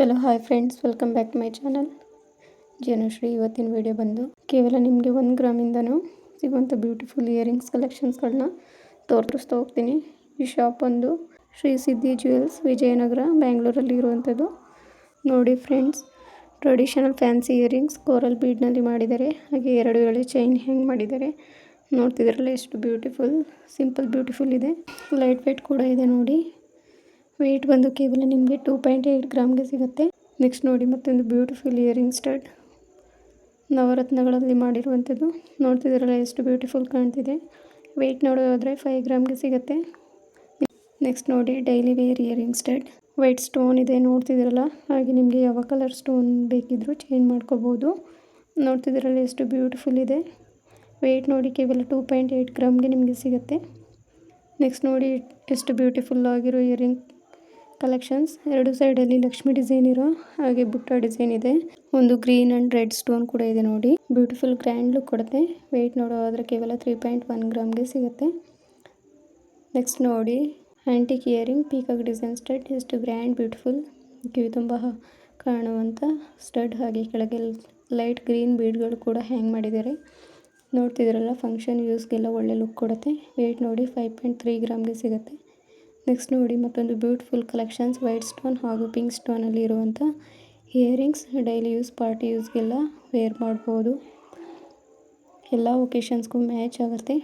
Hello hi friends, welcome back to my channel Janashree. ಇವತ್ತಿನ video ಬಂದು ಕೇವಲ ನಿಮಗೆ 1 ಗ್ರಾಮಿಂದನೂ ಸಿಗುವಂಥ ಬ್ಯೂಟಿಫುಲ್ ಇಯರಿಂಗ್ಸ್ ಕಲೆಕ್ಷನ್ಸ್ಗಳನ್ನ ತೋರಿಸ್ತಾ ಹೋಗ್ತೀನಿ. ಈ ಶಾಪ್ ಒಂದು ಶ್ರೀ ಸಿದ್ಧಿ ಜ್ಯುವೆಲ್ಸ್, ವಿಜಯನಗರ, ಬ್ಯಾಂಗ್ಳೂರಲ್ಲಿ ಇರುವಂಥದ್ದು. ನೋಡಿ friends, traditional fancy earrings coral ಬೀಡ್ನಲ್ಲಿ ಮಾಡಿದ್ದಾರೆ. ಹಾಗೆ 2 ಎಳೆ ಚೈನ್ ಹ್ಯಾಂಗ್ ಮಾಡಿದ್ದಾರೆ. ನೋಡ್ತಿದ್ರಲ್ಲ ಎಷ್ಟು ಬ್ಯೂಟಿಫುಲ್, ಸಿಂಪಲ್ ಬ್ಯೂಟಿಫುಲ್ ಇದೆ. ಲೈಟ್ ವೇಟ್ ಕೂಡ ಇದೆ ನೋಡಿ. ವೆಯ್ಟ್ ಬಂದು ಕೇವಲ ನಿಮಗೆ 2.8 ಗ್ರಾಮ್ಗೆ ಸಿಗುತ್ತೆ. ನೆಕ್ಸ್ಟ್ ನೋಡಿ ಮತ್ತೊಂದು ಬ್ಯೂಟಿಫುಲ್ ಇಯರಿಂಗ್ ಸ್ಟಡ್, ನವರತ್ನಗಳಲ್ಲಿ ಮಾಡಿರುವಂಥದ್ದು. ನೋಡ್ತಿದ್ದೀರಲ್ಲ ಎಷ್ಟು ಬ್ಯೂಟಿಫುಲ್ ಕಾಣ್ತಿದೆ. ವೆಯ್ಟ್ ನೋಡೋದಾದರೆ 5 ಗ್ರಾಮ್ಗೆ ಸಿಗುತ್ತೆ. ನೆಕ್ಸ್ಟ್ ನೋಡಿ daily wear earring stud, white stone ಇದೆ ನೋಡ್ತಿದ್ದೀರಲ್ಲ. ಹಾಗೆ ನಿಮಗೆ ಯಾವ ಕಲರ್ ಸ್ಟೋನ್ ಬೇಕಿದ್ರೂ ಚೇಂಜ್ ಮಾಡ್ಕೋಬೋದು. ನೋಡ್ತಿದ್ದೀರಲ್ಲ ಎಷ್ಟು ಬ್ಯೂಟಿಫುಲ್ ಇದೆ. ವೆಯ್ಟ್ ನೋಡಿ ಕೇವಲ 2.8 ಗ್ರಾಮ್ಗೆ ನಿಮಗೆ ಸಿಗುತ್ತೆ. ನೆಕ್ಸ್ಟ್ ನೋಡಿ ಎಷ್ಟು ಬ್ಯೂಟಿಫುಲ್ ಆಗಿರೋ ಇಯರಿಂಗ್ ಕಲೆಕ್ಷನ್ಸ್. 2 ಸೈಡಲ್ಲಿ ಲಕ್ಷ್ಮಿ ಡಿಸೈನ್ ಇರೋ ಹಾಗೆ ಬುಟ್ಟ ಡಿಸೈನ್ ಇದೆ. ಒಂದು ಗ್ರೀನ್ ಆ್ಯಂಡ್ ರೆಡ್ ಸ್ಟೋನ್ ಕೂಡ ಇದೆ ನೋಡಿ. ಬ್ಯೂಟಿಫುಲ್ ಗ್ರ್ಯಾಂಡ್ ಲುಕ್ ಕೊಡುತ್ತೆ. ವೆಯ್ಟ್ ನೋಡೋದಾದರೆ ಕೇವಲ 3.1 ಗ್ರಾಮ್ಗೆ ಸಿಗುತ್ತೆ. ನೆಕ್ಸ್ಟ್ ನೋಡಿ antique earring peacock design stud, ಎಷ್ಟು ಗ್ರ್ಯಾಂಡ್ ಬ್ಯೂಟಿಫುಲ್, ಕಿವಿ ತುಂಬ ಕಾಣುವಂಥ ಸ್ಟಡ್. ಹಾಗೆ ಕೆಳಗೆ ಲೈಟ್ ಗ್ರೀನ್ ಬೀಡ್ಗಳು ಕೂಡ ಹ್ಯಾಂಗ್ ಮಾಡಿದ್ದಾರೆ. ನೋಡ್ತಿದ್ದೀರಲ್ಲ, ಫಂಕ್ಷನ್ ಯೂಸ್ಗೆಲ್ಲ ಒಳ್ಳೆ ಲುಕ್ ಕೊಡುತ್ತೆ. ವೆಯ್ಟ್ ನೋಡಿ 5.3 ಗ್ರಾಮ್ಗೆ ಸಿಗುತ್ತೆ. ನೆಕ್ಸ್ಟ್ ನೋಡಿ ಮತ್ತೊಂದು ಬ್ಯೂಟಿಫುಲ್ ಕಲೆಕ್ಷನ್ಸ್, ವೈಟ್ ಸ್ಟೋನ್ ಹಾಗೂ ಪಿಂಕ್ ಸ್ಟೋನಲ್ಲಿ ಇರುವಂಥ ಇಯರಿಂಗ್ಸ್. ಡೈಲಿ ಯೂಸ್, ಪಾರ್ಟಿ ಯೂಸ್ಗೆಲ್ಲ ವೇರ್ ಮಾಡ್ಬೋದು. ಎಲ್ಲ ಒಕೇಶನ್ಸ್ಗೂ ಮ್ಯಾಚ್ ಆಗುತ್ತೆ.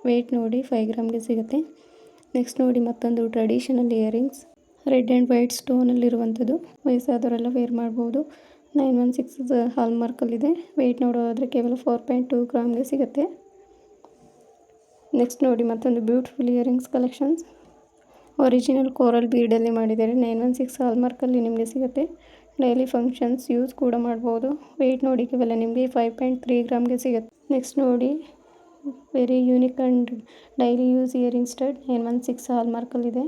ವೆಯ್ಟ್ ನೋಡಿ 5 ಗ್ರಾಮ್ಗೆ ಸಿಗುತ್ತೆ. ನೆಕ್ಸ್ಟ್ ನೋಡಿ ಮತ್ತೊಂದು traditional earrings, red and white ಸ್ಟೋನಲ್ಲಿರುವಂಥದ್ದು. ವಯಸ್ಸಾದವರೆಲ್ಲ ವೇರ್ ಮಾಡ್ಬೋದು. 916 ಹಾಲ್ಮಾರ್ಕಲ್ಲಿದೆ. ವೆಯ್ಟ್ ನೋಡೋದಾದರೆ ಕೇವಲ 4.2 ಗ್ರಾಮ್ಗೆ ಸಿಗುತ್ತೆ. ನೆಕ್ಸ್ಟ್ ನೋಡಿ ಮತ್ತೊಂದು beautiful earrings collections, original coral ಬೀಡಲ್ಲಿ ಮಾಡಿದ್ದಾರೆ. 916 ಹಾಲ್ಮಾರ್ಕಲ್ಲಿ ನಿಮಗೆ ಸಿಗುತ್ತೆ. ಡೈಲಿ ಫಂಕ್ಷನ್ಸ್ ಯೂಸ್ ಕೂಡ ಮಾಡ್ಬೋದು. ವೆಯ್ಟ್ ನೋಡಿ ಕೇವಲ ನಿಮಗೆ 5.3 ಗ್ರಾಮ್ಗೆ ಸಿಗುತ್ತೆ. ನೆಕ್ಸ್ಟ್ ನೋಡಿ very unique and daily use earring stud, 916 ಹಾಲ್ಮಾರ್ಕಲ್ಲಿದೆ.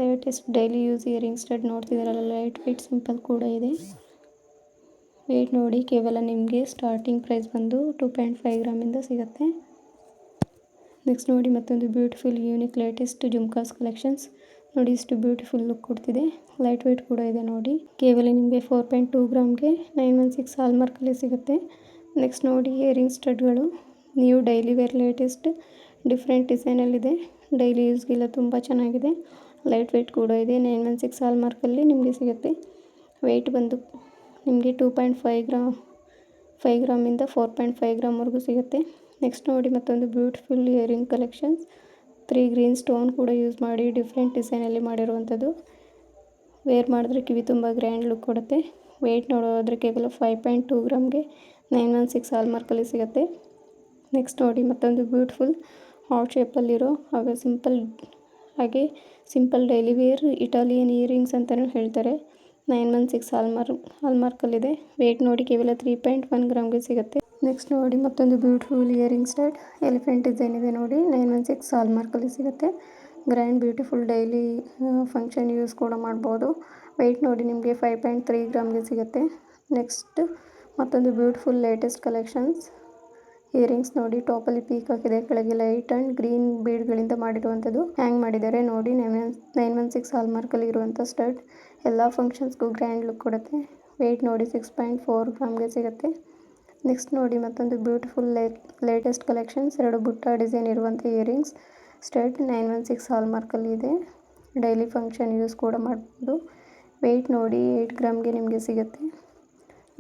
Latest daily use earring stud. ನೋಡ್ತಿದ್ದೀರಲ್ಲ, ಲೈಟ್ ವೇಟ್ ಸಿಂಪಲ್ ಕೂಡ ಇದೆ. ವೆಯ್ಟ್ ನೋಡಿ ಕೇವಲ ನಿಮಗೆ ಸ್ಟಾರ್ಟಿಂಗ್ ಪ್ರೈಸ್ ಬಂದು 2.5 ಗ್ರಾಮಿಂದ ಸಿಗುತ್ತೆ. ನೆಕ್ಸ್ಟ್ ನೋಡಿ ಮತ್ತೊಂದು beautiful unique latest jhumkas collections. ನೋಡಿ ಎಷ್ಟು ಬ್ಯೂಟಿಫುಲ್ ಲುಕ್ ಕೊಡ್ತಿದೆ. ಲೈಟ್ ವೇಟ್ ಕೂಡ ಇದೆ ನೋಡಿ. ಕೇವಲ ನಿಮಗೆ 4.2 ಗ್ರಾಮ್ಗೆ 916 ಹಾಲ್ಮಾರ್ಕಲ್ಲಿ ಸಿಗುತ್ತೆ. ನೆಕ್ಸ್ಟ್ ನೋಡಿ ಇಯರಿಂಗ್ ಸ್ಟಡ್ಗಳು, new daily wear latest different ಡಿಸೈನಲ್ಲಿದೆ. ಡೈಲಿ ಯೂಸ್ಗೆಲ್ಲ ತುಂಬ ಚೆನ್ನಾಗಿದೆ. ಲೈಟ್ ವೇಟ್ ಕೂಡ ಇದೆ. 916 ಹಾಲ್ಮಾರ್ಕಲ್ಲಿ ನಿಮಗೆ ಸಿಗುತ್ತೆ. ವೆಯ್ಟ್ ಬಂದು ನಿಮಗೆ 5 ಗ್ರಾಮಿಂದ 4.5 ಗ್ರಾಮ್ವರೆಗೂ ಸಿಗುತ್ತೆ. ನೆಕ್ಸ್ಟ್ ನೋಡಿ ಮತ್ತೊಂದು beautiful earring collections, 3 green stone ಕೂಡ ಯೂಸ್ ಮಾಡಿ ಡಿಫ್ರೆಂಟ್ ಡಿಸೈನಲ್ಲಿ ಮಾಡಿರುವಂಥದ್ದು. ವೇರ್ ಮಾಡಿದ್ರೆ ಕಿವಿ ತುಂಬ ಗ್ರ್ಯಾಂಡ್ ಲುಕ್ ಕೊಡುತ್ತೆ. ವೆಯ್ಟ್ ನೋಡೋದಾದರೆ ಕೇವಲ 5.2 ಗ್ರಾಮ್ಗೆ 916 ಹಾಲ್ಮಾರ್ಕಲ್ಲಿ ಸಿಗುತ್ತೆ. ನೆಕ್ಸ್ಟ್ ನೋಡಿ ಮತ್ತೊಂದು ಬ್ಯೂಟಿಫುಲ್ ಹಾರ್ಟ್ ಶೇಪಲ್ಲಿರೋ ಹಾಗೆ simple daily wear Italian earrings ಅಂತಲೂ ಹೇಳ್ತಾರೆ. 916 ಹಾಲ್ಮಾರ್ಕಲ್ಲಿದೆ. ವೆಯ್ಟ್ ನೋಡಿ ಕೇವಲ 3.1 ಗ್ರಾಮ್ಗೆ ಸಿಗುತ್ತೆ. ನೆಕ್ಸ್ಟ್ ನೋಡಿ ಮತ್ತೊಂದು beautiful earring stud, elephant design ಇದೆ ನೋಡಿ. 916 ಹಾಲ್ಮಾರ್ಕಲ್ಲಿ ಸಿಗುತ್ತೆ. Grand beautiful daily function use ಕೂಡ ಮಾಡ್ಬೋದು. ವೆಯ್ಟ್ ನೋಡಿ ನಿಮಗೆ 5.3 ಗ್ರಾಮ್ಗೆ ಸಿಗುತ್ತೆ. ನೆಕ್ಸ್ಟ್ ಮತ್ತೊಂದು ಬ್ಯೂಟಿಫುಲ್ ಲೇಟೆಸ್ಟ್ ಕಲೆಕ್ಷನ್ಸ್ ಇಯರಿಂಗ್ಸ್ ನೋಡಿ. ಟಾಪಲ್ಲಿ ಪೀಕ್ ಹಾಕಿದೆ, ಕೆಳಗೆ ಲೈಟ್ ಆ್ಯಂಡ್ ಗ್ರೀನ್ ಬೀಡ್ಗಳಿಂದ ಮಾಡಿರುವಂಥದ್ದು ಹ್ಯಾಂಗ್ ಮಾಡಿದ್ದಾರೆ ನೋಡಿ. 916 ಹಾಲ್ಮಾರ್ಕಲ್ಲಿ ಇರುವಂಥ ಸ್ಟಡ್. ಎಲ್ಲ ಫಂಕ್ಷನ್ಸ್ಗೂ ಗ್ರ್ಯಾಂಡ್ ಲುಕ್ ಕೊಡುತ್ತೆ. ವೆಯ್ಟ್ ನೋಡಿ 6.4 ಗ್ರಾಮ್ಗೆ ಸಿಗುತ್ತೆ. ನೆಕ್ಸ್ಟ್ ನೋಡಿ ಮತ್ತೊಂದು ಬ್ಯೂಟಿಫುಲ್ ಲೇಟೆಸ್ಟ್ ಕಲೆಕ್ಷನ್ಸ್, 2 ಬುಟ್ಟ ಡಿಸೈನ್ ಇರುವಂಥ ಇಯರಿಂಗ್ಸ್ ಸ್ಟಡ್. 916 ಹಾಲ್ಮಾರ್ಕಲ್ಲಿ ಇದೆ. ಡೈಲಿ ಫಂಕ್ಷನ್ ಯೂಸ್ ಕೂಡ ಮಾಡ್ಬೋದು. ವೆಯ್ಟ್ ನೋಡಿ 8 ಗ್ರಾಮ್ಗೆ ನಿಮಗೆ ಸಿಗುತ್ತೆ.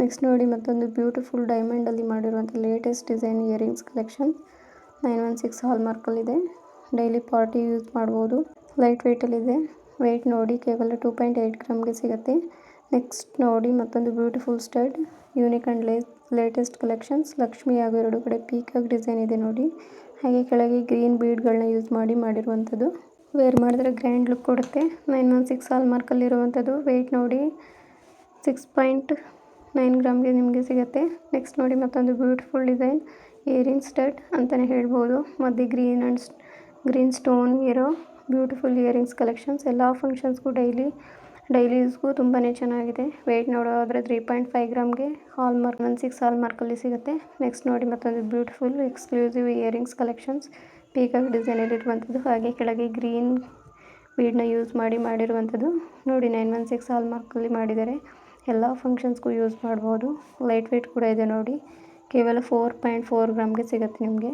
ನೆಕ್ಸ್ಟ್ ನೋಡಿ ಮತ್ತೊಂದು ಬ್ಯೂಟಿಫುಲ್ ಡೈಮಂಡಲ್ಲಿ ಮಾಡಿರುವಂಥ ಲೇಟೆಸ್ಟ್ ಡಿಸೈನ್ ಇಯರಿಂಗ್ಸ್ ಕಲೆಕ್ಷನ್, 916 ಹಾಲ್ಮಾರ್ಕಲ್ಲಿದೆ. ಡೈಲಿ ಪಾರ್ಟಿ ಯೂಸ್ ಮಾಡ್ಬೋದು. ಲೈಟ್ ವೇಟಲ್ಲಿದೆ. ವೆಯ್ಟ್ ನೋಡಿ ಕೇವಲ 2.8 ಗ್ರಾಮ್ಗೆ ಸಿಗುತ್ತೆ. ನೆಕ್ಸ್ಟ್ ನೋಡಿ ಮತ್ತೊಂದು beautiful stud, unique and latest collections, Lakshmi ಹಾಗೂ 2 ಕಡೆ ಪೀಕಾಕ್ ಡಿಸೈನ್ ಇದೆ ನೋಡಿ. ಹಾಗೆ ಕೆಳಗೆ ಗ್ರೀನ್ ಬೀಡ್ಗಳನ್ನ ಯೂಸ್ ಮಾಡಿರುವಂಥದ್ದು. ವೇರ್ ಮಾಡಿದ್ರೆ ಗ್ರ್ಯಾಂಡ್ ಲುಕ್ ಕೊಡುತ್ತೆ. 916 ಹಾಲ್ಮಾರ್ಕಲ್ಲಿರುವಂಥದ್ದು. ವೆಯ್ಟ್ ನೋಡಿ 6.9 ಗ್ರಾಮ್ಗೆ ನಿಮಗೆ ಸಿಗುತ್ತೆ. ನೆಕ್ಸ್ಟ್ ನೋಡಿ ಮತ್ತೊಂದು ಬ್ಯೂಟಿಫುಲ್ ಡಿಸೈನ್ ಇಯರಿಂಗ್ ಸ್ಟಡ್ ಅಂತಲೇ ಹೇಳ್ಬೋದು. ಮಧ್ಯೆ ಗ್ರೀನ್ ಸ್ಟೋನ್ ಇರೋ ಬ್ಯೂಟಿಫುಲ್ ಇಯರಿಂಗ್ಸ್ ಕಲೆಕ್ಷನ್ಸ್. ಎಲ್ಲ ಫಂಕ್ಷನ್ಸ್ಗೂ ಡೈಲಿ ಯೂಸ್ಗೂ ತುಂಬಾ ಚೆನ್ನಾಗಿದೆ. ವೆಯ್ಟ್ ನೋಡೋದಾದರೆ 3.5 ಗ್ರಾಮ್ಗೆ 916 ಹಾಲ್ಮಾರ್ಕಲ್ಲಿ ಸಿಗುತ್ತೆ. ನೆಕ್ಸ್ಟ್ ನೋಡಿ ಮತ್ತೊಂದು beautiful exclusive earrings collections, peacock ಡಿಸೈನಲ್ಲಿರುವಂಥದ್ದು. ಹಾಗೆ ಕೆಳಗೆ ಗ್ರೀನ್ ಬೀಡನ್ನ ಯೂಸ್ ಮಾಡಿರುವಂಥದ್ದು ನೋಡಿ. 916 ಹಾಲ್ಮಾರ್ಕಲ್ಲಿ ಮಾಡಿದ್ದಾರೆ. ಎಲ್ಲ ಫಂಕ್ಷನ್ಸ್ಗೂ ಯೂಸ್ ಮಾಡ್ಬೋದು. ಲೈಟ್ ವೆಯ್ಟ್ ಕೂಡ ಇದೆ ನೋಡಿ, ಕೇವಲ 4.4 ಗ್ರಾಮ್ಗೆ ಸಿಗುತ್ತೆ ನಿಮಗೆ.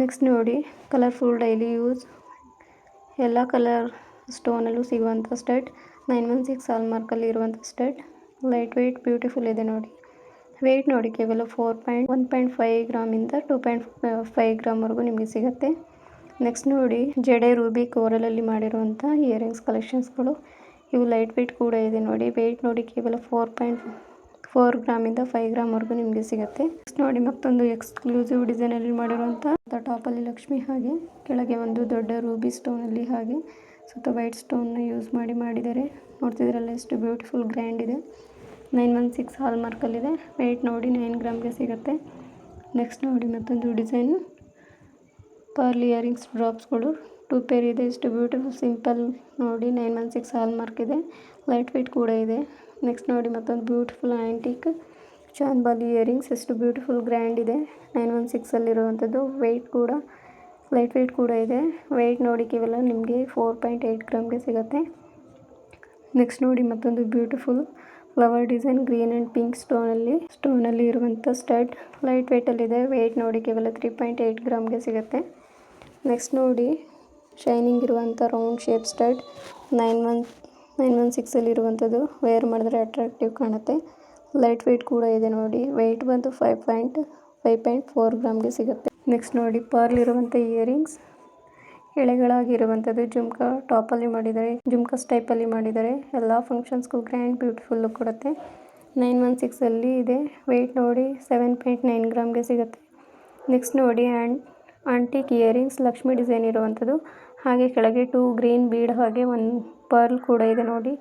ನೆಕ್ಸ್ಟ್ ನೋಡಿ, ಕಲರ್ಫುಲ್ ಡೈಲಿ ಯೂಸ್ ಎಲ್ಲ ಕಲರ್ ಸ್ಟೋನಲ್ಲೂ ಸಿಗುವಂಥ ಸ್ಟಡ್, 916 ಹಾಲ್ಮಾರ್ಕಲ್ಲಿ ಇರುವಂಥ ಸ್ಟಡ್. ಲೈಟ್ ವೆಯ್ಟ್ ಬ್ಯೂಟಿಫುಲ್ ಇದೆ ನೋಡಿ. ವೆಯ್ಟ್ ನೋಡಿ ಕೇವಲ 1.5 ಗ್ರಾಮಿಂದ 2.5 ಗ್ರಾಮ್ವರೆಗೂ ನಿಮಗೆ ಸಿಗುತ್ತೆ. ನೆಕ್ಸ್ಟ್ ನೋಡಿ, ಜಡೆ ರೂಬಿ ಕೋರಲಲ್ಲಿ ಮಾಡಿರುವಂಥ ಇಯರಿಂಗ್ಸ್ ಕಲೆಕ್ಷನ್ಸ್ಗಳು. ಇವು ಲೈಟ್ ವೆಯ್ಟ್ ಕೂಡ ಇದೆ ನೋಡಿ. ವೆಯ್ಟ್ ನೋಡಿ ಕೇವಲ 4.4 ಗ್ರಾಮಿಂದ 5 ಗ್ರಾಮ್ವರೆಗೂ ನಿಮಗೆ ಸಿಗುತ್ತೆ. ನೆಕ್ಸ್ಟ್ ನೋಡಿ, ಮತ್ತೊಂದು ಎಕ್ಸ್ಕ್ಲೂಸಿವ್ ಡಿಸೈನಲ್ಲಿ ಮಾಡಿರುವಂಥ ಟಾಪಲ್ಲಿ ಲಕ್ಷ್ಮಿ, ಹಾಗೆ ಕೆಳಗೆ ಒಂದು ದೊಡ್ಡ ರೂಬಿ ಸ್ಟೋನಲ್ಲಿ, ಹಾಗೆ ಸುತ್ತ ವೈಟ್ ಸ್ಟೋನ್ನ ಯೂಸ್ ಮಾಡಿದ್ದಾರೆ. ನೋಡ್ತಿದ್ರಲ್ಲ ಎಷ್ಟು ಬ್ಯೂಟಿಫುಲ್ ಗ್ರ್ಯಾಂಡ್ ಇದೆ. 916 ಹಾಲ್ಮಾರ್ಕಲ್ಲಿದೆ. ವೆಯ್ಟ್ ನೋಡಿ 9 ಗ್ರಾಮ್ಗೆ ಸಿಗುತ್ತೆ. ನೆಕ್ಸ್ಟ್ ನೋಡಿ, ಮತ್ತೊಂದು ಡಿಸೈನು ಪರ್ಲ್ ಇಯರಿಂಗ್ಸ್ ಡ್ರಾಪ್ಸ್ಗಳು 2 ಪೇರ್ ಇದೆ. ಎಷ್ಟು ಬ್ಯೂಟಿಫುಲ್ ಸಿಂಪಲ್ ನೋಡಿ, 916 ಹಾಲ್ಮಾರ್ಕ್ ಇದೆ. ಲೈಟ್ ವೆಯ್ಟ್ ಕೂಡ ಇದೆ. ನೆಕ್ಸ್ಟ್ ನೋಡಿ, ಮತ್ತೊಂದು ಬ್ಯೂಟಿಫುಲ್ ಆ್ಯಂಟಿಕ್ ಚಾಂದ್ಬಾಲ್ ಇಯರಿಂಗ್ಸ್, ಎಷ್ಟು ಬ್ಯೂಟಿಫುಲ್ ಗ್ರ್ಯಾಂಡ್ ಇದೆ. 916ಅಲ್ಲಿರುವಂಥದ್ದು. ವೆಯ್ಟ್ ಕೂಡ ಲೈಟ್ ವೆಯ್ಟ್ ಕೂಡ ಇದೆ. ವೆಯ್ಟ್ ನೋಡಿ ಕೇವಲ ನಿಮಗೆ 4.8 ಗ್ರಾಮ್ಗೆ ಸಿಗುತ್ತೆ. ನೆಕ್ಸ್ಟ್ ನೋಡಿ, ಮತ್ತೊಂದು beautiful flower design green and pink ಸ್ಟೋನಲ್ಲಿ ಇರುವಂಥ ಸ್ಟಡ್. ಲೈಟ್ ವೆಯ್ಟಲ್ಲಿದೆ. ವೆಯ್ಟ್ ನೋಡಿ ಕೇವಲ 3.8 ಗ್ರಾಮ್ಗೆ ಸಿಗುತ್ತೆ. ನೆಕ್ಸ್ಟ್ ನೋಡಿ, ಶೈನಿಂಗ್ ಇರುವಂಥ ರೌಂಡ್ ಶೇಪ್ ಸ್ಟಡ್, 916ಅಲ್ಲಿರುವಂಥದ್ದು. ವೇರ್ ಮಾಡಿದ್ರೆ ಅಟ್ರಾಕ್ಟಿವ್ ಕಾಣುತ್ತೆ. ಲೈಟ್ ವೆಯ್ಟ್ ಕೂಡ ಇದೆ ನೋಡಿ. ವೆಯ್ಟ್ ಬಂದು 5.4 ಗ್ರಾಮ್ಗೆ ಸಿಗುತ್ತೆ. ನೆಕ್ಸ್ಟ್ ನೋಡಿ, ಪರ್ಲ್ ಇರುವಂಥ ಇಯರಿಂಗ್ಸ್ ಎಳೆಗಳಾಗಿರುವಂಥದ್ದು. ಜುಮ್ಕಾ ಟಾಪಲ್ಲಿ ಮಾಡಿದ್ದಾರೆ, ಜುಮ್ಕಾಸ್ ಟೈಪಲ್ಲಿ ಮಾಡಿದ್ದಾರೆ. ಎಲ್ಲ ಫಂಕ್ಷನ್ಸ್ಗೂ ಗ್ರ್ಯಾಂಡ್ ಬ್ಯೂಟಿಫುಲ್ ಲುಕ್ ಕೊಡುತ್ತೆ. 916ಅಲ್ಲಿ ಇದೆ. ವೆಯ್ಟ್ ನೋಡಿ 7.9 ಗ್ರಾಮ್ಗೆ ಸಿಗುತ್ತೆ. ನೆಕ್ಸ್ಟ್ ನೋಡಿ, ಆಂಟಿಕ್ ಇಯರಿಂಗ್ಸ್ ಲಕ್ಷ್ಮಿ ಡಿಸೈನ್ ಇರುವಂಥದ್ದು. ಹಾಗೆ ಕೆಳಗೆ 2 ಗ್ರೀನ್ ಬೀಡ್, ಹಾಗೆ 1 ಪರ್ಲ್ ಕೂಡ ಇದೆ ನೋಡಿ.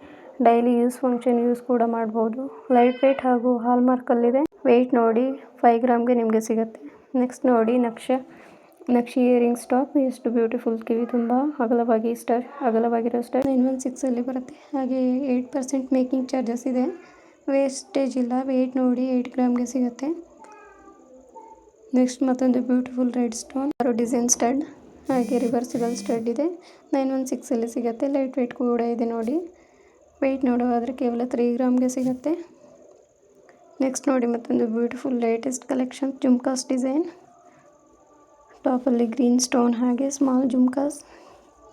ಡೈಲಿ ಫಂಕ್ಷನ್ ಯೂಸ್ ಕೂಡ ಮಾಡ್ಬೋದು. ಲೈಟ್ ವೆಯ್ಟ್ ಹಾಗೂ ಹಾಲ್ಮಾರ್ಕಲ್ಲಿದೆ. ವೆಯ್ಟ್ ನೋಡಿ 5 ಗ್ರಾಮ್ಗೆ ನಿಮಗೆ ಸಿಗುತ್ತೆ. ನೆಕ್ಸ್ಟ್ ನೋಡಿ, ನಕ್ಷಿ ಇಯರಿಂಗ್ಸ್ ಟಾಪ್, ಎಷ್ಟು ಬ್ಯೂಟಿಫುಲ್, ಕಿವಿ ತುಂಬ ಅಗಲವಾಗಿರೋ ಸ್ಟಡ್ 916ಅಲ್ಲಿ ಬರುತ್ತೆ. ಹಾಗೆ 8% ಮೇಕಿಂಗ್ ಚಾರ್ಜಸ್ ಇದೆ. ವೇಸ್ಟೇಜ್ ಇಲ್ಲ. ವೆಯ್ಟ್ ನೋಡಿ 8 ಗ್ರಾಮ್ಗೆ ಸಿಗುತ್ತೆ. ನೆಕ್ಸ್ಟ್ ಮತ್ತೊಂದು beautiful red stone design stud, ಹಾಗೆ ರಿವರ್ಸಿಬಲ್ ಸ್ಟಡ್ ಇದೆ. 916ಅಲ್ಲಿ ಸಿಗುತ್ತೆ. ಲೈಟ್ ವೆಯ್ಟ್ ಕೂಡ ಇದೆ ನೋಡಿ. ವೆಯ್ಟ್ ನೋಡೋದಾದರೆ ಕೇವಲ 3 ಗ್ರಾಮ್ಗೆ ಸಿಗುತ್ತೆ. ನೆಕ್ಸ್ಟ್ ನೋಡಿ, ಮತ್ತೊಂದು beautiful latest collection jhumkas design. ಟಾಪಲ್ಲಿ ಗ್ರೀನ್ ಸ್ಟೋನ್, ಹಾಗೆ ಸ್ಮಾಲ್ ಜುಮ್ಕಾಸ್,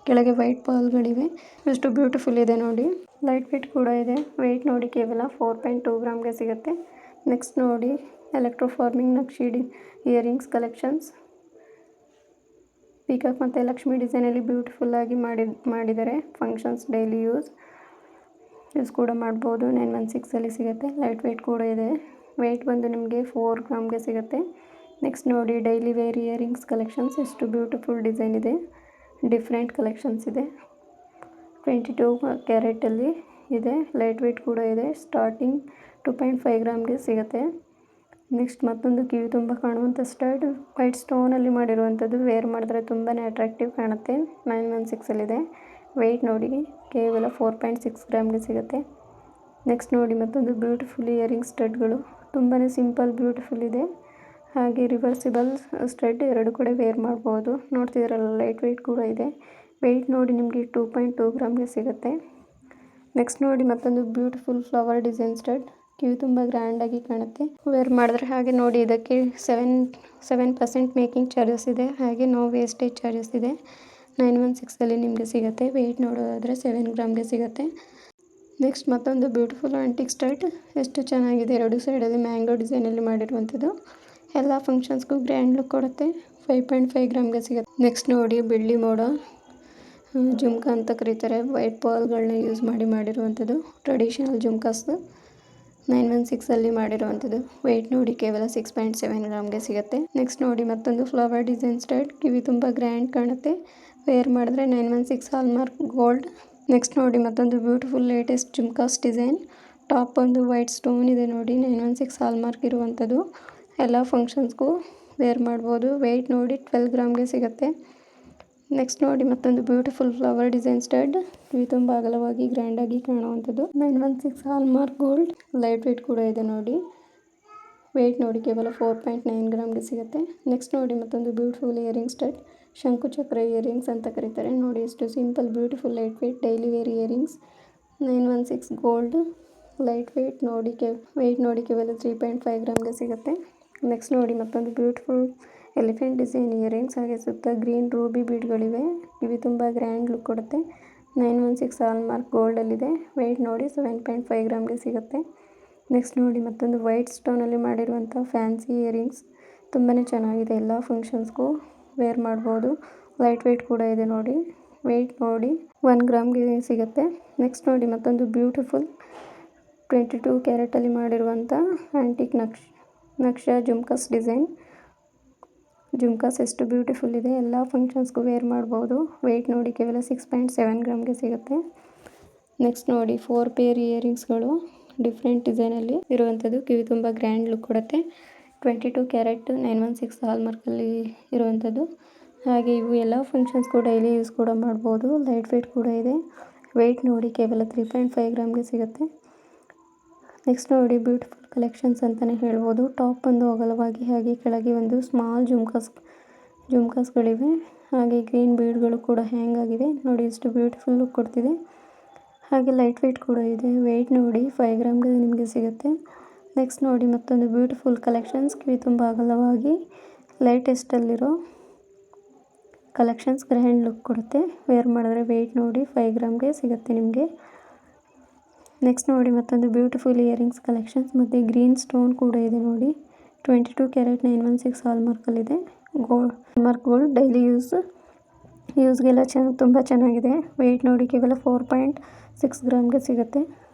ಕೆಳಗೆ ವೈಟ್ ಪರ್ಲ್ಗಳಿವೆ. ಎಷ್ಟು ಬ್ಯೂಟಿಫುಲ್ ಇದೆ ನೋಡಿ. ಲೈಟ್ ವೆಯ್ಟ್ ಕೂಡ ಇದೆ. ವೆಯ್ಟ್ ನೋಡಿ ಕೇವಲ 4.2 ಗ್ರಾಮ್ಗೆ ಸಿಗುತ್ತೆ. ನೆಕ್ಸ್ಟ್ ನೋಡಿ, ಎಲೆಕ್ಟ್ರೋಫಾರ್ಮಿಂಗ್ ನಕ್ಷಿ ಇಯರಿಂಗ್ಸ್ ಕಲೆಕ್ಷನ್ಸ್. ಪೀಕಾಕ್ ಮತ್ತು ಲಕ್ಷ್ಮಿ ಡಿಸೈನಲ್ಲಿ ಬ್ಯೂಟಿಫುಲ್ಲಾಗಿ ಮಾಡಿದ್ದಾರೆ. ಫಂಕ್ಷನ್ಸ್ ಡೈಲಿ ಯೂಸ್ ಕೂಡ ಮಾಡ್ಬೋದು. 916ಅಲ್ಲಿ ಸಿಗುತ್ತೆ. ಲೈಟ್ ವೆಯ್ಟ್ ಕೂಡ ಇದೆ. ವೆಯ್ಟ್ ಬಂದು ನಿಮಗೆ 4 ಗ್ರಾಮ್ಗೆ ಸಿಗುತ್ತೆ. ನೆಕ್ಸ್ಟ್ ನೋಡಿ, ಡೈಲಿ ವೇರ್ ಇಯರಿಂಗ್ಸ್ ಕಲೆಕ್ಷನ್ಸ್, ಎಷ್ಟು ಬ್ಯೂಟಿಫುಲ್ ಡಿಸೈನ್ ಇದೆ. ಡಿಫ್ರೆಂಟ್ ಕಲೆಕ್ಷನ್ಸ್ ಇದೆ. 22 ಕ್ಯಾರೆಟಲ್ಲಿ ಇದೆ. ಲೈಟ್ ವೆಯ್ಟ್ ಕೂಡ ಇದೆ. ಸ್ಟಾರ್ಟಿಂಗ್ 2.5 ಗ್ರಾಮ್ಗೆ ಸಿಗುತ್ತೆ. ನೆಕ್ಸ್ಟ್ ಮತ್ತೊಂದು ಕಿವಿ ತುಂಬ ಕಾಣುವಂಥ ಸ್ಟಡ್, ವೈಟ್ ಸ್ಟೋನಲ್ಲಿ ಮಾಡಿರುವಂಥದ್ದು. ವೇರ್ ಮಾಡಿದ್ರೆ ತುಂಬಾ ಅಟ್ರಾಕ್ಟಿವ್ ಕಾಣುತ್ತೆ. 916ಅಲ್ಲಿದೆ. ವೆಯ್ಟ್ ನೋಡಿ ಕೇವಲ 4.6 ಗ್ರಾಮ್ಗೆ ಸಿಗುತ್ತೆ. ನೆಕ್ಸ್ಟ್ ನೋಡಿ, ಮತ್ತೊಂದು ಬ್ಯೂಟಿಫುಲ್ ಇಯರಿಂಗ್ ಸ್ಟಡ್ಗಳು, ತುಂಬಾ ಸಿಂಪಲ್ ಬ್ಯೂಟಿಫುಲ್ ಇದೆ. ಹಾಗೆ ರಿವರ್ಸಿಬಲ್ ಸ್ಟಡ್, ಎರಡು ಕಡೆ ವೇರ್ ಮಾಡ್ಬೋದು. ನೋಡ್ತಿದ್ರಲ್ಲ, ಲೈಟ್ ವೆಯ್ಟ್ ಕೂಡ ಇದೆ. ವೆಯ್ಟ್ ನೋಡಿ ನಿಮಗೆ 2.2 ಗ್ರಾಮ್ಗೆ ಸಿಗುತ್ತೆ. ನೆಕ್ಸ್ಟ್ ನೋಡಿ, ಮತ್ತೊಂದು ಬ್ಯೂಟಿಫುಲ್ ಫ್ಲವರ್ ಡಿಸೈನ್ ಸ್ಟಡ್, ಕಿವಿ ತುಂಬ ಗ್ರ್ಯಾಂಡಾಗಿ ಕಾಣುತ್ತೆ. ವೇರ್ ಮಾಡಿದ್ರೆ. ಹಾಗೆ ನೋಡಿ, ಇದಕ್ಕೆ 7% ಮೇಕಿಂಗ್ ಚಾರ್ಜಸ್ ಇದೆ. ಹಾಗೆ ನೋ ವೇಸ್ಟೇಜ್ ಚಾರ್ಜಸ್ ಇದೆ. 916ಅಲ್ಲಿ ನಿಮಗೆ ಸಿಗುತ್ತೆ. ವೆಯ್ಟ್ ನೋಡೋದಾದರೆ 7 ಗ್ರಾಮ್ಗೆ ಸಿಗುತ್ತೆ. ನೆಕ್ಸ್ಟ್ ಮತ್ತೊಂದು ಬ್ಯೂಟಿಫುಲ್ ಆಂಟಿಕ್ ಸ್ಟಡ್, ಎಷ್ಟು ಚೆನ್ನಾಗಿದೆ. 2 ಸೈಡಲ್ಲಿ ಮ್ಯಾಂಗೋ ಡಿಸೈನಲ್ಲಿ ಮಾಡಿರುವಂಥದ್ದು. ಎಲ್ಲ ಫಂಕ್ಷನ್ಸ್ಗೂ ಗ್ರ್ಯಾಂಡ್ ಲುಕ್ ಕೊಡುತ್ತೆ. 5.5 ಗ್ರಾಮ್ಗೆ ಸಿಗುತ್ತೆ. ನೆಕ್ಸ್ಟ್ ನೋಡಿ, ಬೆಳ್ಳಿ ಮೋಡ ಜುಮ್ಕಾ ಅಂತ ಕರೀತಾರೆ. ವೈಟ್ ಪರ್ಲ್ಗಳನ್ನ ಯೂಸ್ ಮಾಡಿರುವಂಥದ್ದು. ಟ್ರೆಡಿಷನಲ್ ಜುಮ್ಕಾಸ್ 916ಅಲ್ಲಿ ಮಾಡಿರುವಂಥದ್ದು. ವೆಯ್ಟ್ ನೋಡಿ ಕೇವಲ 6.7 ಗ್ರಾಮ್ಗೆ ಸಿಗುತ್ತೆ. ನೆಕ್ಸ್ಟ್ ನೋಡಿ, ಮತ್ತೊಂದು ಫ್ಲವರ್ ಡಿಸೈನ್ ಸ್ಟಡ್, ಕಿವಿ ತುಂಬ ಗ್ರ್ಯಾಂಡ್ ಕಾಣುತ್ತೆ. ವೇರ್ ಮಾಡಿದ್ರೆ 916 ಹಾಲ್ಮಾರ್ಕ್ ಗೋಲ್ಡ್. ನೆಕ್ಸ್ಟ್ ನೋಡಿ, ಮತ್ತೊಂದು beautiful latest jhumkas design. Top ಒಂದು ವೈಟ್ ಸ್ಟೋನ್ ಇದೆ ನೋಡಿ. 916 ಹಾಲ್ಮಾರ್ಕ್ ಇರುವಂಥದ್ದು. ಎಲ್ಲ ಫಂಕ್ಷನ್ಸ್ಗೂ ವೇರ್ ಮಾಡ್ಬೋದು. ವೆಯ್ಟ್ ನೋಡಿ 12 ಗ್ರಾಮ್ಗೆ ಸಿಗುತ್ತೆ. ನೆಕ್ಸ್ಟ್ ನೋಡಿ, ಮತ್ತೊಂದು ಬ್ಯೂಟಿಫುಲ್ ಫ್ಲವರ್ ಡಿಸೈನ್ ಸ್ಟಡ್, ಕಿವಿ ತುಂಬ ಅಗಲವಾಗಿ ಗ್ರ್ಯಾಂಡಾಗಿ ಕಾಣುವಂಥದ್ದು. 916 ಹಾಲ್ಮಾರ್ಕ್ ಗೋಲ್ಡ್. ಲೈಟ್ ವೆಯ್ಟ್ ಕೂಡ ಇದೆ ನೋಡಿ. ವೆಯ್ಟ್ ನೋಡಿ ಕೇವಲ 4.9 ಗ್ರಾಮ್ಗೆ ಸಿಗುತ್ತೆ. ನೆಕ್ಸ್ಟ್ ನೋಡಿ, ಮತ್ತೊಂದು ಬ್ಯೂಟಿಫುಲ್ ಇಯರಿಂಗ್ ಸ್ಟಡ್, ಶಂಕುಚಕ್ರ ಇಯರಿಂಗ್ಸ್ ಅಂತ ಕರೀತಾರೆ ನೋಡಿ. ಎಷ್ಟು simple beautiful light weight daily wear earrings. 916 gold. Light weight ನೋಡಿ ಕೇವಲ 3.5 ಗ್ರಾಮ್ಗೆ ಸಿಗುತ್ತೆ. ನೆಕ್ಸ್ಟ್ ನೋಡಿ ಮತ್ತೊಂದು ಬ್ಯೂಟಿಫುಲ್ ಎಲಿಫೆಂಟ್ ಡಿಸೈನ್ ಇಯರಿಂಗ್ಸ್, ಹಾಗೆ ಸುತ್ತ ಗ್ರೀನ್ ರೂಬಿ ಬೀಡ್ಗಳಿವೆ. ಇವು ತುಂಬ ಗ್ರ್ಯಾಂಡ್ ಲುಕ್ ಕೊಡುತ್ತೆ. 916 ಹಾಲ್ಮಾರ್ಕ್ ಗೋಲ್ಡಲ್ಲಿದೆ. ವೆಯ್ಟ್ ನೋಡಿ 7.5 ಗ್ರಾಮ್ಗೆ ಸಿಗುತ್ತೆ. ನೆಕ್ಸ್ಟ್ ನೋಡಿ ಮತ್ತೊಂದು ವೈಟ್ ಸ್ಟೋನಲ್ಲಿ ಮಾಡಿರುವಂಥ ಫ್ಯಾನ್ಸಿ ಇಯರಿಂಗ್ಸ್, ತುಂಬಾ ಚೆನ್ನಾಗಿದೆ. ಎಲ್ಲ ಫಂಕ್ಷನ್ಸ್ಗೂ ವೇರ್ ಮಾಡ್ಬೋದು. ಲೈಟ್ ವೆಯ್ಟ್ ಕೂಡ ಇದೆ ನೋಡಿ. ವೆಯ್ಟ್ ನೋಡಿ 1 ಗ್ರಾಮ್ಗೆ ಸಿಗುತ್ತೆ. ನೆಕ್ಸ್ಟ್ ನೋಡಿ ಮತ್ತೊಂದು ಬ್ಯೂಟಿಫುಲ್ 22 ಕ್ಯಾರೆಟಲ್ಲಿ ಮಾಡಿರುವಂಥ ಆ್ಯಂಟಿಕ್ ನಕ್ಷಾ ಜುಮ್ಕಾಸ್ ಡಿಸೈನ್. ಜುಮ್ಕಾಸ್ ಎಷ್ಟು ಬ್ಯೂಟಿಫುಲ್ ಇದೆ, ಎಲ್ಲ ಫಂಕ್ಷನ್ಸ್ಗೂ ವೇರ್ ಮಾಡ್ಬೋದು. ವೆಯ್ಟ್ ನೋಡಿ ಕೇವಲ 6.7 ಗ್ರಾಮ್ಗೆ ಸಿಗುತ್ತೆ. ನೆಕ್ಸ್ಟ್ ನೋಡಿ 4 ಪೇರ್ ಇಯರಿಂಗ್ಸ್ಗಳು ಡಿಫ್ರೆಂಟ್ ಡಿಸೈನಲ್ಲಿ ಇರುವಂಥದ್ದು. ಕಿವಿ ತುಂಬ ಗ್ರ್ಯಾಂಡ್ ಲುಕ್ ಕೊಡುತ್ತೆ. 22 ಕ್ಯಾರೆಟ್ 916 ಹಾಲ್ಮಾರ್ಕಲ್ಲಿ ಇರುವಂಥದ್ದು. ಹಾಗೆ ಇವು ಎಲ್ಲ ಫಂಕ್ಷನ್ಸ್ಗೂ ಡೈಲಿ ಯೂಸ್ ಕೂಡ ಮಾಡ್ಬೋದು. ಲೈಟ್ ವೆಯ್ಟ್ ಕೂಡ ಇದೆ. ವೆಯ್ಟ್ ನೋಡಿ ಕೇವಲ 3.5 ಗ್ರಾಮ್ಗೆ ಸಿಗುತ್ತೆ. ನೆಕ್ಸ್ಟ್ ನೋಡಿ ಬ್ಯೂಟಿಫುಲ್ ಕಲೆಕ್ಷನ್ಸ್ ಅಂತಲೇ ಹೇಳ್ಬೋದು. ಟಾಪ್ ಒಂದು ಅಗಲವಾಗಿ, ಹಾಗೆ ಕೆಳಗೆ ಒಂದು ಸ್ಮಾಲ್ ಜುಮ್ಕಾಸ್ಗಳಿವೆ. ಹಾಗೆ ಗ್ರೀನ್ ಬೀಡ್ಗಳು ಕೂಡ ಹ್ಯಾಂಗ್ ಆಗಿವೆ ನೋಡಿ, ಎಷ್ಟು ಬ್ಯೂಟಿಫುಲ್ ಲುಕ್ ಕೊಡ್ತಿದೆ. ಹಾಗೆ ಲೈಟ್ ವೆಯ್ಟ್ ಕೂಡ ಇದೆ. ವೆಯ್ಟ್ ನೋಡಿ 5 ಗ್ರಾಮ್ಗೆ ನಿಮಗೆ ಸಿಗುತ್ತೆ. ನೆಕ್ಸ್ಟ್ ನೋಡಿ ಮತ್ತೊಂದು ಬ್ಯೂಟಿಫುಲ್ ಕಲೆಕ್ಷನ್ಸ್, ಕಿವಿ ತುಂಬ ಅಗಲವಾಗಿ ಲೈಟೆಸ್ಟಲ್ಲಿರೋ ಕಲೆಕ್ಷನ್ಸ್, ಗ್ರ್ಯಾಂಡ್ ಲುಕ್ ಕೊಡುತ್ತೆ. ವೇರ್ ಮಾಡಿದ್ರೆ ವೆಯ್ಟ್ ನೋಡಿ 5 ಗ್ರಾಮ್ಗೆ ಸಿಗುತ್ತೆ ನಿಮಗೆ. ನೆಕ್ಸ್ಟ್ ನೋಡಿ ಮತ್ತೊಂದು ಬ್ಯೂಟಿಫುಲ್ ಇಯರಿಂಗ್ಸ್ ಕಲೆಕ್ಷನ್ಸ್, ಮತ್ತು ಗ್ರೀನ್ ಸ್ಟೋನ್ ಕೂಡ ಇದೆ ನೋಡಿ. 22 ಕ್ಯಾರೆಟ್ 916 ಹಾಲ್ಮಾರ್ಕಲ್ಲಿದೆ. ಹಾಲ್ಮಾರ್ಕ್ ಗೋಲ್ಡ್ ಡೈಲಿ ಯೂಸ್ಗೆಲ್ಲ ತುಂಬ ಚೆನ್ನಾಗಿದೆ. ವೆಯ್ಟ್ ನೋಡಿ ಕೇವಲ 4.6 ಗ್ರಾಮ್ಗೆ ಸಿಗುತ್ತೆ.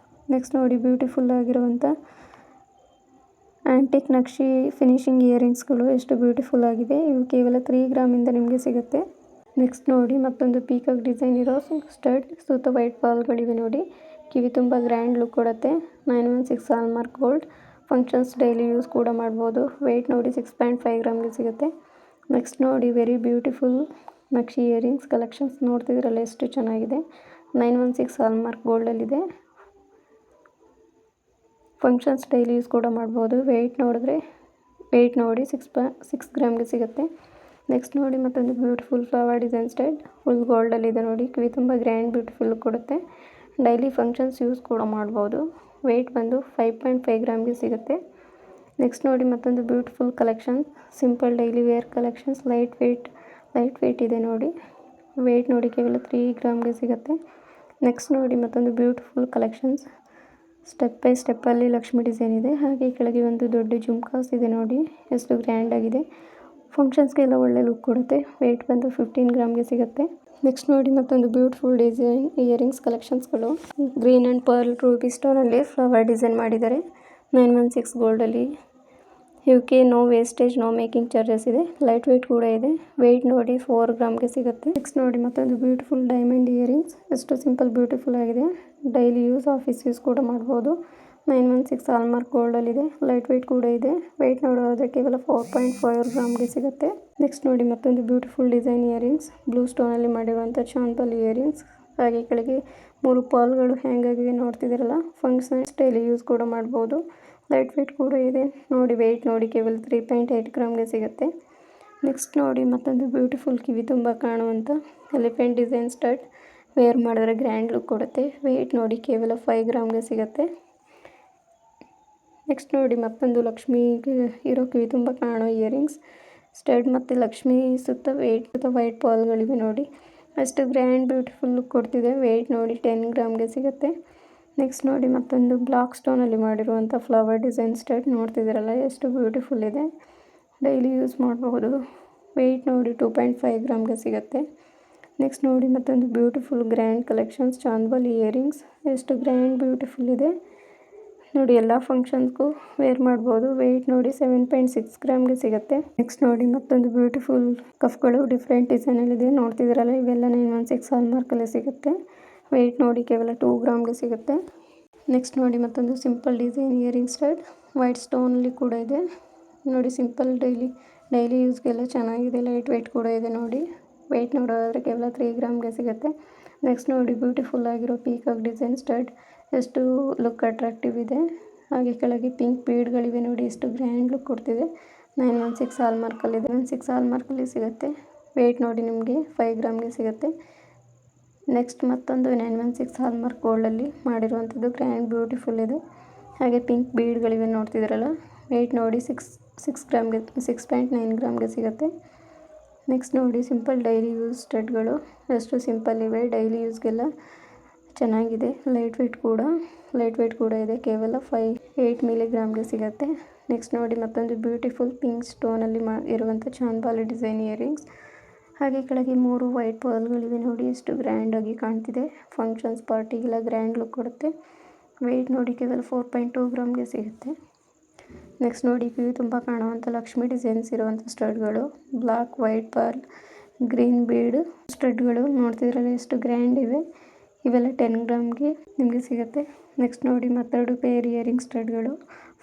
ನೆಕ್ಸ್ಟ್ ನೋಡಿ ಬ್ಯೂಟಿಫುಲ್ ಆಗಿರುವಂಥ ಆ್ಯಂಟಿಕ್ ನಕ್ಷಿ ಫಿನಿಶಿಂಗ್ ಇಯರಿಂಗ್ಸ್ಗಳು ಎಷ್ಟು ಬ್ಯೂಟಿಫುಲ್ ಆಗಿದೆ. ಇವು ಕೇವಲ 3 ಗ್ರಾಮಿಂದ ನಿಮಗೆ ಸಿಗುತ್ತೆ. ನೆಕ್ಸ್ಟ್ ನೋಡಿ ಮತ್ತೊಂದು ಪೀಕಾಕ್ ಡಿಸೈನ್ ಇರೋ ಸ್ಟಡ್, ಸುತ್ತ ವೈಟ್ ಬಾಲ್ಗಳಿವೆ ನೋಡಿ. ಕಿವಿ ತುಂಬ ಗ್ರ್ಯಾಂಡ್ ಲುಕ್ ಕೊಡುತ್ತೆ. 916 hallmark gold, functions daily use ಕೂಡ ಮಾಡ್ಬೋದು. ವೆಯ್ಟ್ ನೋಡಿ 6.5 ಗ್ರಾಮ್ಗೆ ಸಿಗುತ್ತೆ. ನೆಕ್ಸ್ಟ್ ನೋಡಿ very beautiful Naqvi earrings collections, ನೋಡ್ತಿದ್ರಲ್ಲ ಎಷ್ಟು ಚೆನ್ನಾಗಿದೆ. 916 ಹಾಲ್ಮಾರ್ಕ್ ಗೋಲ್ಡಲ್ಲಿದೆ. ಫಂಕ್ಷನ್ಸ್ ಡೈಲಿ ಯೂಸ್ ಕೂಡ ಮಾಡ್ಬೋದು. ವೆಯ್ಟ್ ನೋಡಿ 6 ಗ್ರಾಮ್ಗೆ ಸಿಗುತ್ತೆ. ನೆಕ್ಸ್ಟ್ ನೋಡಿ ಮತ್ತೊಂದು beautiful flower design stud, full ಗೋಲ್ಡಲ್ಲಿದೆ ನೋಡಿ. ಕಿವಿ ತುಂಬ ಗ್ರ್ಯಾಂಡ್ ಬ್ಯೂಟಿಫುಲ್ ಲುಕ್ ಕೊಡುತ್ತೆ. ಡೈಲಿ ಫಂಕ್ಷನ್ಸ್ ಯೂಸ್ ಕೂಡ ಮಾಡ್ಬೋದು. ವೆಯ್ಟ್ ಬಂದು 5.5 ಗ್ರಾಮ್ಗೆ ಸಿಗುತ್ತೆ. ನೆಕ್ಸ್ಟ್ ನೋಡಿ ಮತ್ತೊಂದು beautiful collection, simple daily wear collections, light weight ಇದೆ ನೋಡಿ. ವೆಯ್ಟ್ ನೋಡಿ ಕೇವಲ 3 ಗ್ರಾಮ್ಗೆ ಸಿಗುತ್ತೆ. ನೆಕ್ಸ್ಟ್ ನೋಡಿ ಮತ್ತೊಂದು ಬ್ಯೂಟಿಫುಲ್ ಕಲೆಕ್ಷನ್ಸ್, ಸ್ಟೆಪ್ ಬೈ ಸ್ಟೆಪ್ಪಲ್ಲಿ ಲಕ್ಷ್ಮಿ ಡಿಸೈನ್ ಇದೆ. ಹಾಗೆ ಕೆಳಗೆ ಒಂದು ದೊಡ್ಡ ಜುಮ್ಕಾಸ್ ಇದೆ ನೋಡಿ, ಎಷ್ಟು ಗ್ರ್ಯಾಂಡ್ ಆಗಿದೆ. ಫಂಕ್ಷನ್ಸ್ಗೆಲ್ಲ ಒಳ್ಳೆ ಲುಕ್ ಕೊಡುತ್ತೆ. ವೆಯ್ಟ್ ಬಂದು 15 ಗ್ರಾಮ್ಗೆ ಸಿಗುತ್ತೆ. ನೆಕ್ಸ್ಟ್ ನೋಡಿ ಮತ್ತೊಂದು ಬ್ಯೂಟಿಫುಲ್ ಡಿಸೈನ್ ಇಯರಿಂಗ್ಸ್ ಕಲೆಕ್ಷನ್ಸ್ಗಳು, ಗ್ರೀನ್ ಆ್ಯಂಡ್ ಪರ್ಲ್ ರೂಬಿ ಸ್ಟೋನಲ್ಲಿ ಫ್ಲವರ್ ಡಿಸೈನ್ ಮಾಡಿದ್ದಾರೆ. 916 ಗೋಲ್ಡಲ್ಲಿ. ಇವಕ್ಕೆ no wastage, no making charges ಇದೆ. ಲೈಟ್ ವೆಯ್ಟ್ ಕೂಡ ಇದೆ. ವೆಯ್ಟ್ ನೋಡಿ 4 ಗ್ರಾಮ್ಗೆ ಸಿಗುತ್ತೆ. ನೆಕ್ಸ್ಟ್ ನೋಡಿ ಮತ್ತೊಂದು ಬ್ಯೂಟಿಫುಲ್ ಡೈಮಂಡ್ ಇಯರಿಂಗ್ಸ್, ಎಷ್ಟು ಸಿಂಪಲ್ ಬ್ಯೂಟಿಫುಲ್ ಆಗಿದೆ. ಡೈಲಿ ಆಫೀಸ್ ಯೂಸ್ ಕೂಡ ಮಾಡ್ಬೋದು. 916 ಹಾಲ್ಮಾರ್ಕ್ ಗೋಲ್ಡಲ್ಲಿದೆ. ಲೈಟ್ ವೆಯ್ಟ್ ಕೂಡ ಇದೆ. ವೆಯ್ಟ್ ನೋಡೋದಾದರೆ ಕೇವಲ 4.4 ಗ್ರಾಮ್ಗೆ ಸಿಗುತ್ತೆ. ನೆಕ್ಸ್ಟ್ ನೋಡಿ ಮತ್ತೊಂದು ಬ್ಯೂಟಿಫುಲ್ ಡಿಸೈನ್ ಇಯರಿಂಗ್ಸ್, ಬ್ಲೂ ಸ್ಟೋನಲ್ಲಿ ಮಾಡಿರುವಂಥ ಚಾಂಪಲ್ ಇಯರಿಂಗ್ಸ್. ಹಾಗೆ ಕೆಳಗೆ 3 ಪಾಲ್ಗಳು ಹ್ಯಾಂಗ್ ಆಗಿವೆ ನೋಡ್ತಿದ್ದೀರಲ್ಲ. ಫಂಕ್ಷನ್ಸ್ ಡೈಲಿ ಯೂಸ್ ಕೂಡ ಮಾಡ್ಬೋದು. ಲೈಟ್ ವೆಯ್ಟ್ ಕೂಡ ಇದೆ ನೋಡಿ. ವೆಯ್ಟ್ ನೋಡಿ ಕೇವಲ 3.8 ಗ್ರಾಮ್ಗೆ ಸಿಗುತ್ತೆ. ನೆಕ್ಸ್ಟ್ ನೋಡಿ ಮತ್ತೊಂದು ಬ್ಯೂಟಿಫುಲ್ ಕಿವಿ ತುಂಬ ಕಾಣುವಂಥ ಎಲಿಫೆಂಟ್ ಡಿಸೈನ್ ಸ್ಟಡ್, ವೇರ್ ಮಾಡಿದ್ರೆ ಗ್ರ್ಯಾಂಡ್ ಲುಕ್ ಕೊಡುತ್ತೆ. ವೆಯ್ಟ್ ನೋಡಿ ಕೇವಲ 5 ಗ್ರಾಮ್ಗೆ ಸಿಗುತ್ತೆ. ನೆಕ್ಸ್ಟ್ ನೋಡಿ ಮತ್ತೊಂದು ಲಕ್ಷ್ಮಿಗೆ ಇರೋ ಕಿವಿ ತುಂಬ ಕಾಣೋ ಇಯರಿಂಗ್ಸ್ ಸ್ಟಡ್, ಮತ್ತು ಲಕ್ಷ್ಮಿ ಸುತ್ತ ವೈಟ್ ಬಾಲ್ಗಳಿವೆ ನೋಡಿ. ಅಷ್ಟು ಗ್ರ್ಯಾಂಡ್ ಬ್ಯೂಟಿಫುಲ್ ಲುಕ್ ಕೊಡ್ತಿದೆ. ವೆಯ್ಟ್ ನೋಡಿ 10 ಗ್ರಾಮ್ಗೆ ಸಿಗುತ್ತೆ. ನೆಕ್ಸ್ಟ್ ನೋಡಿ ಮತ್ತೊಂದು ಬ್ಲಾಕ್ ಸ್ಟೋನಲ್ಲಿ ಮಾಡಿರುವಂಥ ಫ್ಲವರ್ ಡಿಸೈನ್ ಸ್ಟಡ್, ನೋಡ್ತಿದ್ದೀರಲ್ಲ ಎಷ್ಟು ಬ್ಯೂಟಿಫುಲ್ ಇದೆ. ಡೈಲಿ ಯೂಸ್ ಮಾಡಬಹುದು. ವೆಯ್ಟ್ ನೋಡಿ 2.5 ಗ್ರಾಮ್ಗೆ ಸಿಗುತ್ತೆ. ನೆಕ್ಸ್ಟ್ ನೋಡಿ ಮತ್ತೊಂದು ಬ್ಯೂಟಿಫುಲ್ ಗ್ರ್ಯಾಂಡ್ ಕಲೆಕ್ಷನ್ಸ್, ಚಾಂದ್ಬಲ್ ಇಯರಿಂಗ್ಸ್, ಎಷ್ಟು ಗ್ರ್ಯಾಂಡ್ ಬ್ಯೂಟಿಫುಲ್ ಇದೆ ನೋಡಿ. ಎಲ್ಲ ಫಂಕ್ಷನ್ಸ್ಗೂ ವೇರ್ ಮಾಡ್ಬೋದು. ವೆಯ್ಟ್ ನೋಡಿ 7.6 ಗ್ರಾಮ್ಗೆ ಸಿಗುತ್ತೆ. ನೆಕ್ಸ್ಟ್ ನೋಡಿ ಮತ್ತೊಂದು ಬ್ಯೂಟಿಫುಲ್ ಕಫ್ಗಳು ಡಿಫ್ರೆಂಟ್ ಡಿಸೈನಲ್ಲಿದೆ, ನೋಡ್ತಿದ್ದೀರಲ್ಲ. ಇವೆಲ್ಲ 916 ಹಾಲ್ಮಾರ್ಕಲ್ಲೇ ಸಿಗುತ್ತೆ. ವೆಯ್ಟ್ ನೋಡಿ ಕೇವಲ 2 ಗ್ರಾಮ್ಗೆ ಸಿಗುತ್ತೆ. ನೆಕ್ಸ್ಟ್ ನೋಡಿ ಮತ್ತೊಂದು simple design earring stud, white ಸ್ಟೋನಲ್ಲಿ ಕೂಡ ಇದೆ ನೋಡಿ. ಸಿಂಪಲ್ ಡೈಲಿ ಯೂಸ್ಗೆಲ್ಲ ಚೆನ್ನಾಗಿದೆ. ಲೈಟ್ ವೆಯ್ಟ್ ಕೂಡ ಇದೆ ನೋಡಿ. ವೆಯ್ಟ್ ನೋಡೋದಾದರೆ ಕೇವಲ 3 ಗ್ರಾಮ್ಗೆ ಸಿಗುತ್ತೆ. ನೆಕ್ಸ್ಟ್ ನೋಡಿ ಬ್ಯೂಟಿಫುಲ್ ಆಗಿರೋ ಪೀಕಾಕ್ ಡಿಸೈನ್ ಸ್ಟಡ್, ಎಷ್ಟು ಲುಕ್ ಅಟ್ರಾಕ್ಟಿವ್ ಇದೆ. ಹಾಗೆ ಕೆಳಗೆ ಪಿಂಕ್ ಬೀಡ್ಗಳಿವೆ ನೋಡಿ, ಎಷ್ಟು ಗ್ರ್ಯಾಂಡ್ ಲುಕ್ ಕೊಡ್ತಿದೆ. 916 ಹಾಲ್ಮಾರ್ಕಲ್ಲಿದೆ. 916 ಹಾಲ್ಮಾರ್ಕಲ್ಲಿ ಸಿಗುತ್ತೆ. ವೆಯ್ಟ್ ನೋಡಿ ನಿಮಗೆ 5 ಗ್ರಾಮ್ಗೆ ಸಿಗುತ್ತೆ. ನೆಕ್ಸ್ಟ್ ಮತ್ತೊಂದು 916 ಹಾಲ್ಮಾರ್ಕ್ ಗೋಲ್ಡಲ್ಲಿ ಮಾಡಿರುವಂಥದ್ದು ಗ್ರ್ಯಾಂಡ್ ಬ್ಯೂಟಿಫುಲ್ ಇದೆ. ಹಾಗೆ ಪಿಂಕ್ ಬೀಡ್ಗಳಿವೆ ನೋಡ್ತಿದ್ದೀರಲ್ಲ. ವೆಯ್ಟ್ ನೋಡಿ 6 ಗ್ರಾಮ್ಗೆ 6.9 ಗ್ರಾಮ್ಗೆ ಸಿಗುತ್ತೆ. ನೆಕ್ಸ್ಟ್ ನೋಡಿ ಸಿಂಪಲ್ ಡೈಲಿ ಯೂಸ್ ಸ್ಟಡ್ಗಳು ಎಷ್ಟು ಸಿಂಪಲ್ ಇವೆ, ಡೈಲಿ ಯೂಸ್ಗೆಲ್ಲ ಚೆನ್ನಾಗಿದೆ. ಲೈಟ್ ವೆಯ್ಟ್ ಕೂಡ ಇದೆ. ಕೇವಲ 8 ಮಿಲಿಗ್ರಾಮ್ಗೆ ಸಿಗುತ್ತೆ. ನೆಕ್ಸ್ಟ್ ನೋಡಿ ಮತ್ತೊಂದು ಬ್ಯೂಟಿಫುಲ್ ಪಿಂಕ್ ಸ್ಟೋನಲ್ಲಿ ಇರುವಂಥ ಚಾಂದ್ಬಾಲಿ ಡಿಸೈನ್ ಇಯರಿಂಗ್ಸ್. ಹಾಗೆ ಕೆಳಗೆ 3 ವೈಟ್ ಪರ್ಲ್ಗಳಿವೆ ನೋಡಿ, ಎಷ್ಟು ಗ್ರ್ಯಾಂಡಾಗಿ ಕಾಣ್ತಿದೆ. ಫಂಕ್ಷನ್ಸ್ ಪಾರ್ಟಿಗೆಲ್ಲ ಗ್ರ್ಯಾಂಡ್ ಲುಕ್ ಕೊಡುತ್ತೆ. ವೆಯ್ಟ್ ನೋಡಿ ಕೇವಲ 4.2 ಗ್ರಾಮ್ಗೆ ಸಿಗುತ್ತೆ. ನೆಕ್ಸ್ಟ್ ನೋಡಿ ಕಿವಿ ತುಂಬ ಕಾಣುವಂಥ ಲಕ್ಷ್ಮಿ ಡಿಸೈನ್ಸ್ ಇರುವಂಥ ಸ್ಟಡ್ಗಳು, black white pearl green bead ಸ್ಟಡ್ಗಳು ನೋಡ್ತಿದ್ರಲ್ಲ ಎಷ್ಟು ಗ್ರ್ಯಾಂಡ್ ಇವೆ. ಇವೆಲ್ಲ 10 ಗ್ರಾಮ್ಗೆ ನಿಮಗೆ ಸಿಗುತ್ತೆ. ನೆಕ್ಸ್ಟ್ ನೋಡಿ ಮತ್ತೆರಡು ಪೇರ್ ಇಯರಿಂಗ್ ಸ್ಟಡ್ಗಳು,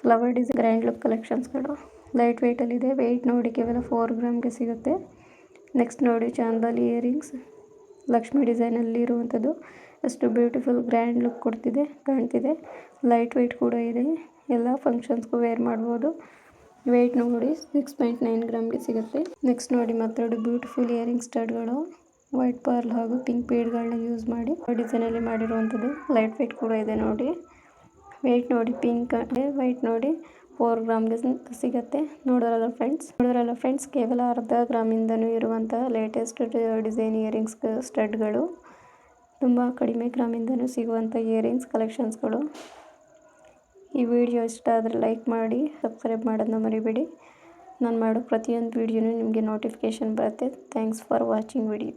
ಫ್ಲವರ್ ಡಿಸೈನ್ ಗ್ರ್ಯಾಂಡ್ ಲುಕ್ ಕಲೆಕ್ಷನ್ಸ್ಗಳು ಲೈಟ್ ವೆಯ್ಟಲ್ಲಿದೆ. ವೆಯ್ಟ್ ನೋಡಿ ಕೇವಲ 4 ಗ್ರಾಮ್ಗೆ ಸಿಗುತ್ತೆ. ನೆಕ್ಸ್ಟ್ ನೋಡಿ ಚಾಂದ್ಬಾಲಿ ಇಯರಿಂಗ್ಸ್ ಲಕ್ಷ್ಮಿ ಡಿಸೈನಲ್ಲಿ ಇರುವಂಥದ್ದು, ಎಷ್ಟು ಬ್ಯೂಟಿಫುಲ್ ಗ್ರ್ಯಾಂಡ್ ಲುಕ್ ಕಾಣ್ತಿದೆ. ಲೈಟ್ ವೆಯ್ಟ್ ಕೂಡ ಇದೆ. ಎಲ್ಲ ಫಂಕ್ಷನ್ಸ್ಗೂ ವೇರ್ ಮಾಡ್ಬೋದು. ವೆಯ್ಟ್ ನೋಡಿ 6.9 ಗ್ರಾಮ್ಗೆ ಸಿಗುತ್ತೆ. ನೆಕ್ಸ್ಟ್ ನೋಡಿ ಮತ್ತೆರಡು ಬ್ಯೂಟಿಫುಲ್ ಇಯರಿಂಗ್ ಸ್ಟಡ್ಗಳು, ವೈಟ್ ಪರ್ಲ್ ಹಾಗೂ ಪಿಂಕ್ ಬೀಡ್ಗಳನ್ನ ಯೂಸ್ ಮಾಡಿ ಡಿಸೈನಲ್ಲಿ ಮಾಡಿರುವಂಥದ್ದು. ಲೈಟ್ ವೆಯ್ಟ್ ಕೂಡ ಇದೆ ನೋಡಿ. ವೆಯ್ಟ್ ನೋಡಿ ಪಿಂಕ್ ವೈಟ್ ನೋಡಿ 4 ಗ್ರಾಮ್ಗೆ ಸಿಗುತ್ತೆ. ನೋಡೋರಲ್ಲ ಫ್ರೆಂಡ್ಸ್ ಕೇವಲ ಅರ್ಧ ಗ್ರಾಮಿಂದನೂ ಇರುವಂಥ ಲೇಟೆಸ್ಟ್ ಡಿಸೈನ್ ಇಯರಿಂಗ್ಸ್ ಸ್ಟಡ್ಗಳು, ತುಂಬ ಕಡಿಮೆ ಗ್ರಾಮಿಂದನೂ ಸಿಗುವಂಥ ಇಯರಿಂಗ್ಸ್ ಕಲೆಕ್ಷನ್ಸ್ಗಳು. ಈ ವಿಡಿಯೋ ಇಷ್ಟ ಆದರೆ ಲೈಕ್ ಮಾಡಿ, ಸಬ್ಸ್ಕ್ರೈಬ್ ಮಾಡೋದನ್ನ ಮರಿಬೇಡಿ. ನಾನು ಮಾಡೋ ಪ್ರತಿಯೊಂದು ವಿಡಿಯೋನೂ ನಿಮಗೆ ನೋಟಿಫಿಕೇಷನ್ ಬರುತ್ತೆ. Thanks for watching video.